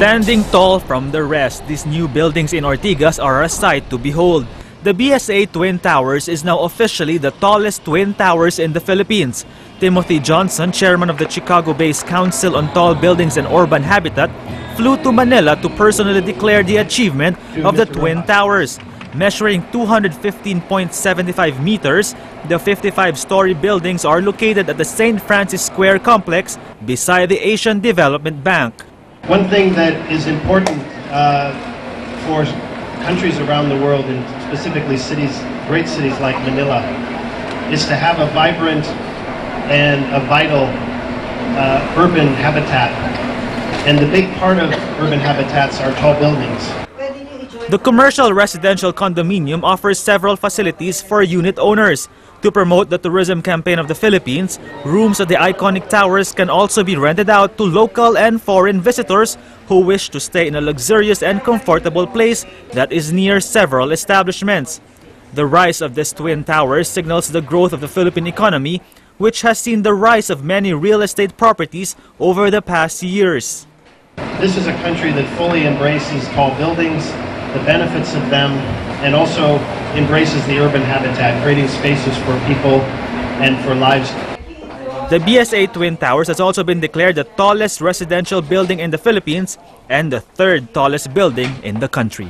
Standing tall from the rest, these new buildings in Ortigas are a sight to behold. The BSA Twin Towers is now officially the tallest twin towers in the Philippines. Timothy Johnson, chairman of the Chicago-based Council on Tall Buildings and Urban Habitat, flew to Manila to personally declare the achievement of the Twin Towers. Measuring 215.75 meters, the 55-story buildings are located at the St. Francis Square complex beside the Asian Development Bank. One thing that is important for countries around the world, and specifically cities, great cities like Manila, is to have a vibrant and a vital urban habitat. And the big part of urban habitats are tall buildings. The commercial residential condominium offers several facilities for unit owners. To promote the tourism campaign of the Philippines, rooms at the iconic towers can also be rented out to local and foreign visitors who wish to stay in a luxurious and comfortable place that is near several establishments. The rise of these twin towers signals the growth of the Philippine economy, which has seen the rise of many real estate properties over the past years. This is a country that fully embraces tall buildings, the benefits of them, and also embraces the urban habitat, creating spaces for people and for lives. The BSA Twin Towers has also been declared the tallest residential building in the Philippines and the third tallest building in the country.